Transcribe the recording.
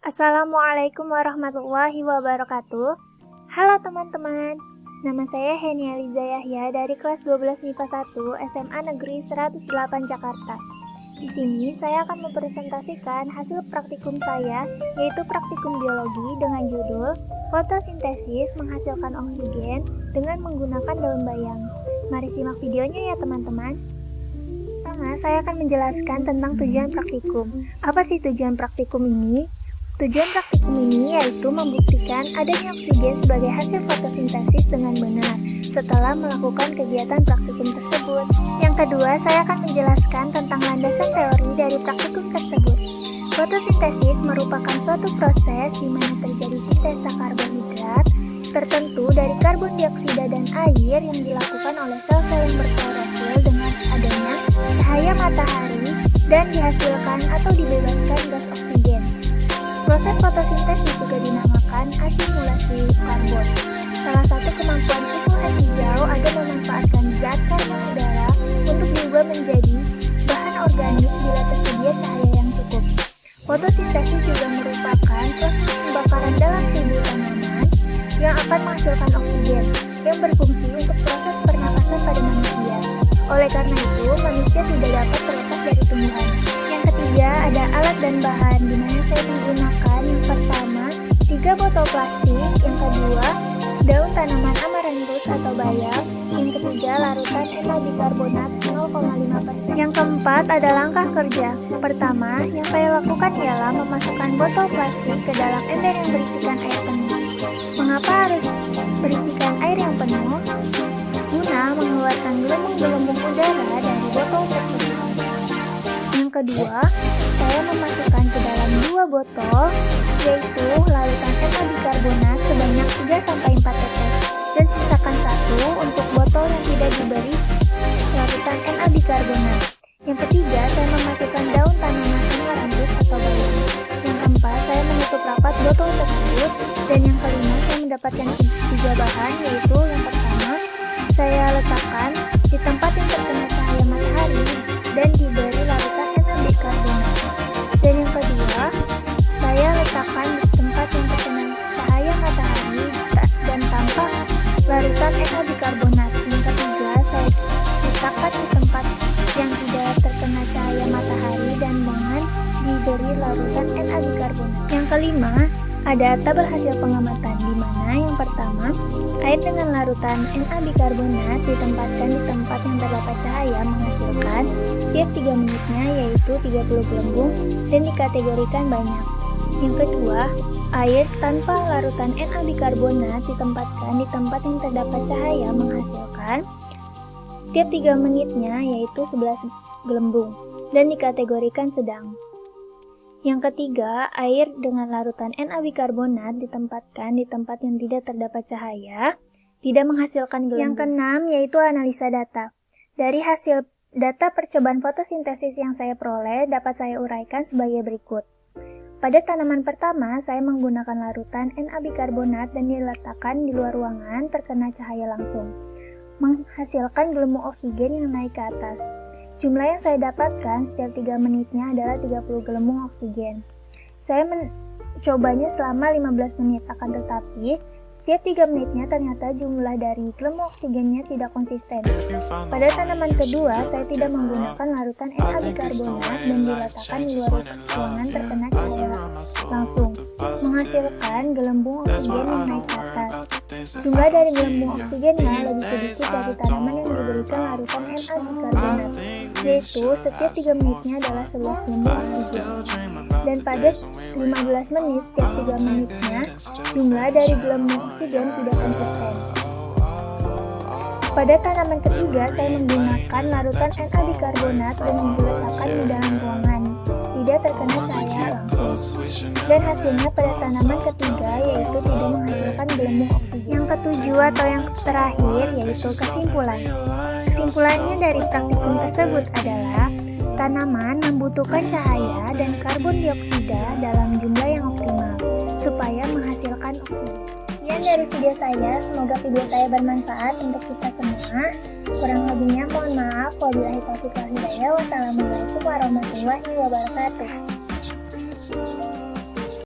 Assalamualaikum warahmatullahi wabarakatuh. Halo teman-teman, nama saya Heni Aliza Yahya dari kelas 12 MIPA 1 SMA Negeri 108 Jakarta. Di sini saya akan mempresentasikan hasil praktikum saya, yaitu praktikum biologi dengan judul fotosintesis menghasilkan oksigen dengan menggunakan daun bayam. Mari simak videonya ya teman-teman. Pertama, saya akan menjelaskan tentang tujuan praktikum. Apa sih tujuan praktikum ini? Tujuan praktikum ini yaitu membuktikan adanya oksigen sebagai hasil fotosintesis dengan benar setelah melakukan kegiatan praktikum tersebut. Yang kedua, saya akan menjelaskan tentang landasan teori dari praktikum tersebut. Fotosintesis merupakan suatu proses di mana terjadi sintesa karbohidrat tertentu dari karbon dioksida dan air yang dilakukan oleh sel-sel yang berklorofil dengan adanya cahaya matahari dan dihasilkan atau dibebaskan gas oksigen. Proses fotosintesis juga dinamakan asimilasi karbon. Salah satu kemampuan tumbuhan hijau adalah memanfaatkan zat karbon udara untuk diubah menjadi bahan organik bila tersedia cahaya yang cukup. Fotosintesis juga merupakan proses pembakaran dalam tubuh tanaman yang akan menghasilkan oksigen yang berfungsi untuk proses pernapasan pada manusia. Oleh karena itu, manusia tidak dapat terlepas dari tumbuhan. Yang ketiga, ada alat dan bahan di mana saya menggunakan yang pertama 3 botol plastik, yang kedua daun tanaman amaranthus atau bayam, yang ketiga larutan ethyl bikarbonat 0,5%. Yang keempat ada langkah kerja. Pertama, yang saya lakukan ialah memasukkan botol plastik ke dalam ember yang berisikan air penuh. Mengapa harus berisikan air yang penuh? Guna mengeluarkan gelembung-gelembung udara dari botol tersebut. Yang kedua, saya memasukkan ke dalam 2 botol, yaitu larutan ethyl bikarbonat sebanyak 3-4 tetes, dan sisakan 1 untuk botol yang tidak diberi larutan ethyl bikarbonat. Yang ketiga, saya memasukkan daun tanaman amaranthus atau bayam. Yang keempat, saya menutup rapat botol tersebut, dan yang kelima, saya mendapatkan 3 bahan, yaitu yang pertama, saya letakkan di tempat yang terkena cahaya matahari dan diberi larutan ethyl bikarbonat. Dan yang kedua, saya letakkan di tempat yang terkena cahaya matahari dan tanpa larutan ethyl bikarbonat. Yang ketiga, saya letakkan di tempat yang tidak terkena cahaya matahari dan dengan diberi larutan ethyl bikarbonat. Yang kelima, ada tabel hasil pengamatan di mana yang pertama, air dengan larutan Na bikarbonat ditempatkan di tempat yang terdapat cahaya menghasilkan tiap 3 menitnya yaitu 30 gelembung dan dikategorikan banyak. Yang kedua, air tanpa larutan Na bikarbonat ditempatkan di tempat yang terdapat cahaya menghasilkan tiap 3 menitnya yaitu 11 gelembung dan dikategorikan sedang. Yang ketiga, air dengan larutan Na bikarbonat ditempatkan di tempat yang tidak terdapat cahaya, tidak menghasilkan gelembung. Yang keenam, yaitu analisa data. Dari hasil data percobaan fotosintesis yang saya peroleh, dapat saya uraikan sebagai berikut. Pada tanaman pertama, saya menggunakan larutan Na bikarbonat dan diletakkan di luar ruangan terkena cahaya langsung, menghasilkan gelembung oksigen yang naik ke atas. Jumlah yang saya dapatkan setiap 3 menitnya adalah 30 gelembung oksigen. Saya mencobanya selama 15 menit, akan tetapi setiap 3 menitnya ternyata jumlah dari gelembung oksigennya tidak konsisten. Pada tanaman kedua, saya tidak menggunakan larutan Na bikarbonat dan diletakkan di luar ruangan terkena cahaya langsung, menghasilkan gelembung oksigen yang naik ke atas. Jumlah dari gelembung oksigennya lebih sedikit dari tanaman yang diberikan larutan Na bikarbonat, yaitu setiap 3 menitnya adalah 11 gelembung oksigen. Dan pada 15 menit setiap 3 menitnya, jumlah dari gelembung oksigen tidak konsisten. Pada tanaman ketiga, saya menggunakan larutan Na bikarbonat dan diletakkan di dalam ruangan, tidak terkena cahaya langsung. Dan hasilnya pada tanaman ketiga yaitu tidak menghasilkan gelembung oksigen. Yang ketujuh atau yang terakhir yaitu kesimpulan. Kesimpulannya dari praktikum tersebut adalah tanaman membutuhkan cahaya dan karbon dioksida dalam jumlah yang optimal supaya menghasilkan oksigen. Sekian dari video saya, semoga video saya bermanfaat untuk kita semua. Kurang lebihnya mohon maaf. Wabillahi taufiq wal hidayah. Wassalamualaikum warahmatullahi wabarakatuh.